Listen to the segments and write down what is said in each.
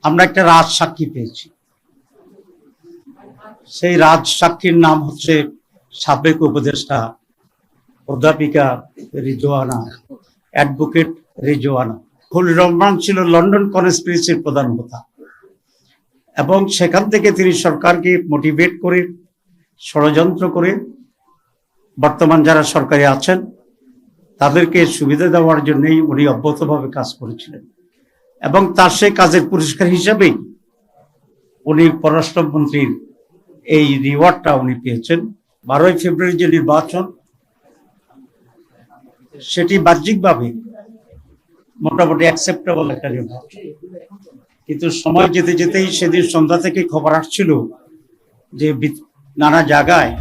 আমরা একটা রাজ সাক্ষী পেয়েছি। সেই রাজ সাক্ষীর নাম হচ্ছে সাবেক উপদেষ্টা অধ্যাপিকা রিজওয়ানা, অ্যাডভোকেট রিজওয়ানা। খলিল রহমান ছিল লন্ডন কনস্পিরেসির প্রধান হোতা এবং সেখান থেকে তিনি সরকারকে মোটিভেট করে ষড়যন্ত্র করে বর্তমান যারা সরকারে আছেন তাদেরকে সুবিধা দেওয়ার জন্যই উনি অব্যাহতভাবে কাজ করেছিলেন এবং তার সেই কাজের পুরস্কার হিসাবেই উনি পররাষ্ট্রমন্ত্রীর এই রিওয়ার্ডটা উনি পেয়েছেন। 12ই ফেব্রুয়ারি যে নির্বাচন, সেটি বাহ্যিকভাবে মোটামুটি অ্যাকসেপ্টেবল একটা নির্বাচন, কিন্তু সময় যেতে যেতেই সেদিন সন্ধ্যা থেকে খবর আসছিল যে নানা জায়গায়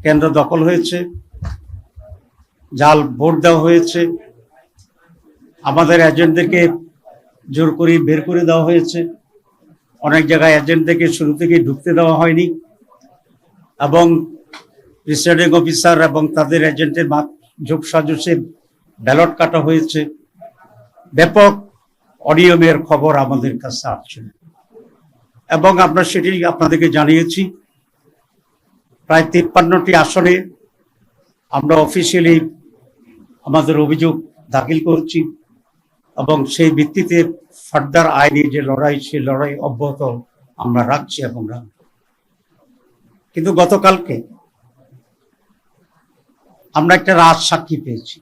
কেন্দ্র দখল হয়েছে, জাল ভোট দেওয়া হয়েছে, আমাদের এজেন্টদেরকে জোর করে বের করে দেওয়া হয়েছে, অনেক জায়গায় এজেন্টদেরকে শুরু থেকে ঢুকতে দেওয়া হয়নি এবং প্রিসাইডিং অফিসার এবং তাদের এজেন্টের যোগ সাজসে ব্যালট কাটা হয়েছে। ব্যাপক অনিয়মের খবর আমাদের কাছে আসছিল এবং আমরা সেটি আপনাদেরকে জানিয়েছি। প্রায় 53টি আসনে আমরা অফিসিয়ালি আমাদের অভিযোগ দাখিল করছি এবং সেই ভিত্তিতে ফার্দার আইনি যে লড়াই, সেই লড়াই অব্যাহত আমরা রাখছি এবং রাখব। কিন্তু গতকালকে আমরা একটা রাজ সাক্ষী পেয়েছি।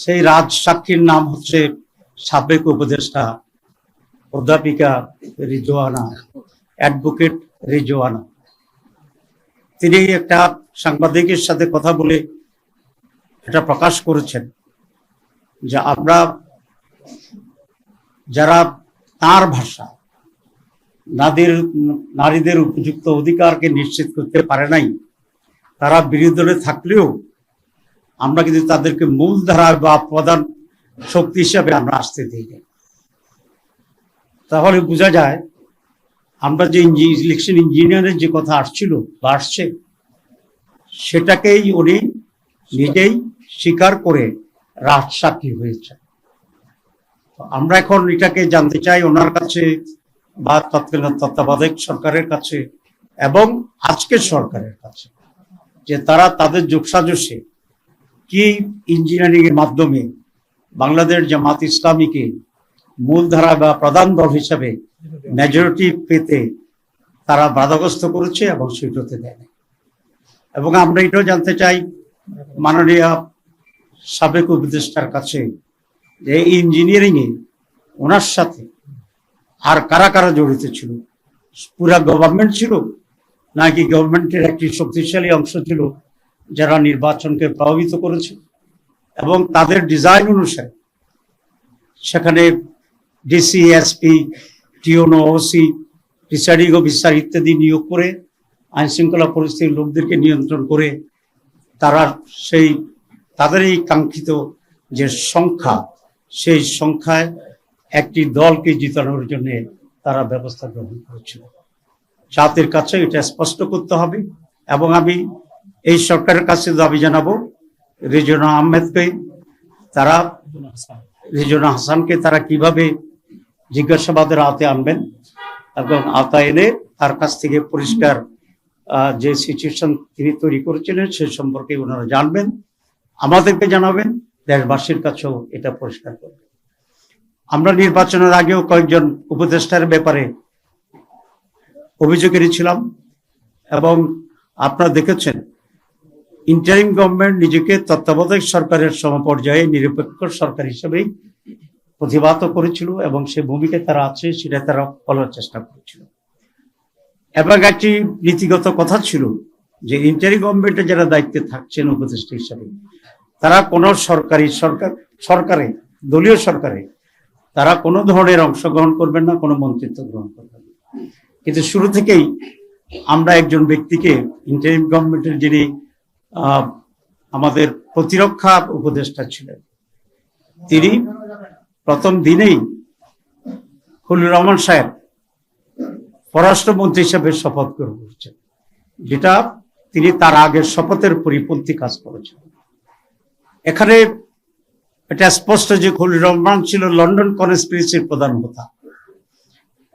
সেই রাজ সাক্ষীর নাম হচ্ছে সাবেক উপদেষ্টা অধ্যাপিকা রিজওয়ানা, অ্যাডভোকেট রিজওয়ানা। তিনি একটা সাংবাদিকের সাথে কথা বলে এটা প্রকাশ করেছেন যে আমরা যারা তার ভাষা নারীদের উপযুক্ত অধিকারকে নিশ্চিত করতে পারে নাই, তারা বিরোধী দলে থাকলেও আমরা কিন্তু তাদেরকে মূলধারা বা প্রধান শক্তি হিসাবে আমরা আসতে দিই। তাহলে বোঝা যায় আমরা যে ইলেকশন ইঞ্জিনিয়ারের যে কথা আসছিল বা আসছে, সেটাকেই উনি নিজেই স্বীকার করে রাজ সাক্ষী হয়েছে। আমরা এখন এটাকে জানতে চাই ওনার কাছে বা তৎকালীন তত্ত্বাবধায়ক সরকারের কাছে এবং আজকের সরকারের কাছে, যে তারা তাদের যোগসাজশে কি ইঞ্জিনিয়ারিং এর মাধ্যমে বাংলাদেশ জামাত ইসলামীকে মূলধারা বা প্রধান দল হিসাবে মেজরিটি পেতে তারা বাধাগ্রস্ত করেছে এবং সেটাতে দেয়। এবং আমরা এটাও জানতে চাই মাননীয় সাবেক উপদেষ্টার কাছে যে ইঞ্জিনিয়ারিং এ ওনার সাথে আর কারা কারা জড়িত ছিল, পুরা গভর্নমেন্ট ছিল নাকি গভর্নমেন্টের একটি শক্তিশালী অংশ ছিল যারা নির্বাচনকে প্রভাবিত করেছে এবং তাদের ডিজাইন অনুসারে সেখানে ডিসি, এসপি, টিওনো, ওসি, প্রিসাইডিং অফিসার ইত্যাদি নিয়োগ করে আইন শৃঙ্খলা পরিস্থিতির লোকদেরকে নিয়ন্ত্রণ করে তারা তাদের এই কাঙ্ক্ষিত যে সংখ্যা, সেই সংখ্যায় একটি দলকে জিতানোর জন্য তারা ব্যবস্থা গ্রহণ করেছিল। জাতির কাছে এটা স্পষ্ট করতে হবে এবং আমি এই সরকারের কাছে দাবি জানাবো রিজওয়ানা আহমেদকে, রিজওয়ানা হাসানকে তারা কিভাবে জিজ্ঞাসাবাদের আওতায় আনবেন এবং আওতায় এনে তার কাছ থেকে পরিষ্কার যে সিচুয়েশন তিনি তৈরি করেছিলেন সে সম্পর্কে ওনারা জানবেন, আমাদেরকে জানাবেন, দেশবাসীর কাছেও এটা পরিষ্কার করবেন। আমরা নির্বাচনের আগেও কয়েকজন উপদেষ্টার ব্যাপারে অভিযোগ এনেছিলাম এবং আপনারা দেখেছেন ইন্টারিম গভর্নমেন্ট নিজেকে তত্ত্বাবধায়ক সরকারের সমপর্যায়ে নিরপেক্ষ সরকার হিসেবেই প্রতিবাদ করেছিল এবং সে ভূমিকায় তারা আছে সেটা তারা বলার চেষ্টা করেছিল। এবং একটি নীতিগত কথা ছিল যে ইন্টারিম গভর্নমেন্টে যারা দায়িত্বে থাকছেন উপদেষ্টা হিসাবে তারা কোনো সরকারে দলীয় সরকারে তারা কোনো ধরনের অংশগ্রহণ করবেন না, কোনো মন্ত্রিত্ব গ্রহণ করবেন না। কিন্তু শুরু থেকেই আমরা একজন ব্যক্তিকে ইন্টারিম গভর্নমেন্টের যিনি আমাদের প্রতিরক্ষা উপদেষ্টা ছিলেন, তিনি প্রথম দিনেই খলিল রহমান সাহেব পররাষ্ট্রমন্ত্রী হিসেবে শপথ গ্রহণ করেছেন, যেটা তিনি তার আগের শপথের পরিপন্থী কাজ করেছেন। এখানে এটা স্পষ্ট যে খলিলুর রহমান ছিল লন্ডন কনস্পিরেসির প্রধান হোতা,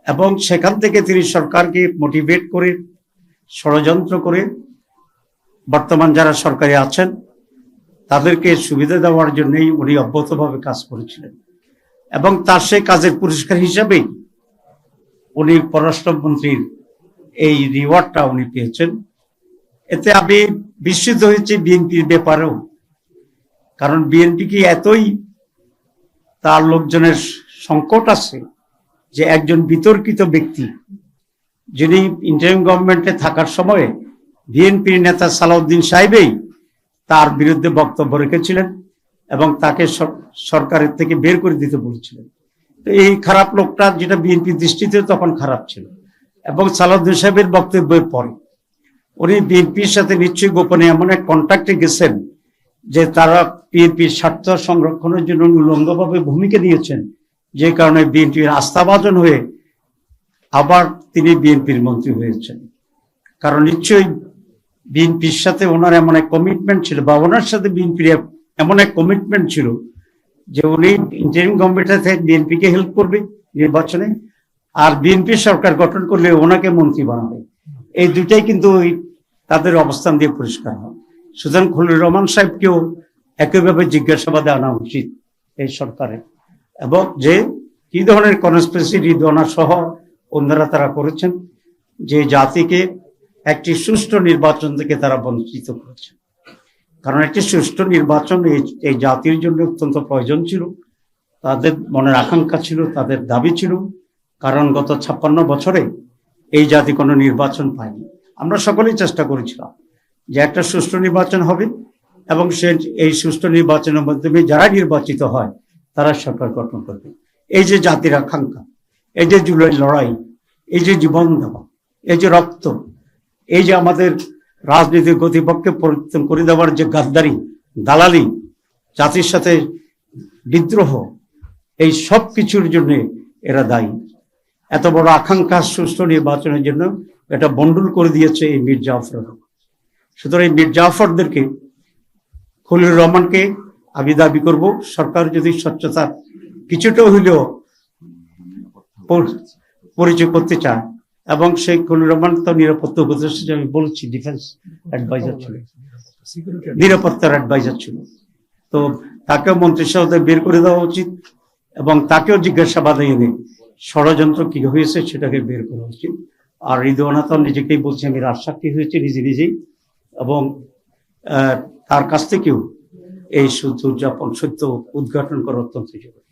এবং সেখান থেকে তিনি সরকারকে মোটিভেট করে ষড়যন্ত্র করে বর্তমান যারা সরকারে আছেন তাদেরকে সুবিধা দেওয়ার জন্যই উনি অব্যাহতভাবে কাজ করেছিলেন, এবং তার সেই কাজের পুরস্কার হিসাবেই উনি পররাষ্ট্রমন্ত্রীর এই রিওয়ার্ডটা উনি পেয়েছেন। এতে আমি বিস্মিত হয়েছি বিএনপির ব্যাপারেও, কারণ বিএনপি কি এতই তার লোকজনের সংকট আছে যে একজন বিতর্কিত ব্যক্তি যিনি ইন্টারিম গভর্নমেন্টে থাকার সময়ে বিএনপির নেতা সালাউদ্দিন সাহেবই তার বিরুদ্ধে বক্তব্য রেখেছিলেন এবং তাকে সরকারের থেকে বের করে দিতে বলেছিলেন। তো এই খারাপ লোকটা, যেটা বিএনপির দৃষ্টিতে তখন খারাপ ছিল, এবং সালাউদ্দিন সাহেবের বক্তব্যের পরে উনি বিএনপির সাথে নিশ্চয়ই গোপনে এমন এক কন্ট্যাক্টে গেছেন যে তারা বিএনপির স্বার্থ সংরক্ষণের জন্য উলঙ্গভাবে ভূমিকা নিয়েছেন, যে কারণে বিএনপির আস্থাভাজন হয়ে আবার তিনি বিএনপির মন্ত্রী হয়েছেন। কারণ নিশ্চয়ই বিএনপির সাথে ওনার এমন এক কমিটমেন্ট ছিল, বা ওনার সাথে বিএনপির এমন এক কমিটমেন্ট ছিল যে উনি ইন্টারিম গভর্নমেন্টের থেকে বিএনপিকে হেল্প করবে নির্বাচনে, আর বিএনপি সরকার গঠন করলে ওনাকে মন্ত্রী বানাবে। এই দুটাই কিন্তু তাদের অবস্থান দিয়ে পরিষ্কার হয়। সুতরাং খলিলুর রহমান সাহেবকেও একইভাবে জিজ্ঞাসাবাদে আনা উচিত এই সরকারের, এবং যে কি ধরনের কনস্পিরেসি রিদওয়ানা সহ অন্যরা তারা করেছেন, যে জাতিকে একটি সুষ্ঠু নির্বাচন থেকে তারা বঞ্চিত করেছে। কারণ একটি সুষ্ঠু নির্বাচন এই জাতির জন্য অত্যন্ত প্রয়োজন ছিল, তাদের মনের আকাঙ্ক্ষা ছিল, তাদের দাবি ছিল। কারণ গত 56 বছরে এই জাতি কোনো নির্বাচন পায়নি। আমরা সকলেই চেষ্টা করেছিলাম যে একটা সুষ্ঠু নির্বাচন হবে, এবং এই সুষ্ঠু নির্বাচনের মাধ্যমে যারা নির্বাচিত হয় তারা সরকার গঠন করবে। এই যে জাতির আকাঙ্ক্ষা, এই যে জুলাই লড়াই, এই যে জীবন দেওয়া, এই যে রক্ত, এই যে আমাদের রাজনীতির গতিপথকে পরিবর্তন করে দেওয়ার যে গাদ্দারি, দালালি, জাতির সাথে বিদ্রোহ, এই সব কিছুর জন্য এরা দায়ী। এত বড় আকাঙ্ক্ষা সুষ্ঠু নির্বাচনের জন্য এটা বন্ডুল করে দিয়েছে এই মীর জাফর। সুতরাং এই মীর জাফরদেরকে, খলিলুর রহমানকে আমি দাবি করব, সরকার যদি স্বচ্ছতা কিছুটা হইলেও পরিচয় করতে চায়, এবং সেই খলিলুর রহমান তো নিরাপত্তা উপদেষ্টা, আমি বলছি ডিফেন্স অ্যাডভাইজার ছিল, নিরাপত্তার অ্যাডভাইজার ছিল, তো তাকেও মন্ত্রিসভা থেকে বের করে দেওয়া উচিত, এবং তাকেও জিজ্ঞাসাবাদে এনে ষড়যন্ত্র কি হয়েছে সেটাকে বের করা উচিত। আর রিদওয়ানা তো নিজেকেই বলছে আমি রাজসাক্ষী হয়েছি নিজেই, এবং তার কাছ থেকেও এই সত্য উদঘাটন করা অত্যন্ত জরুরি।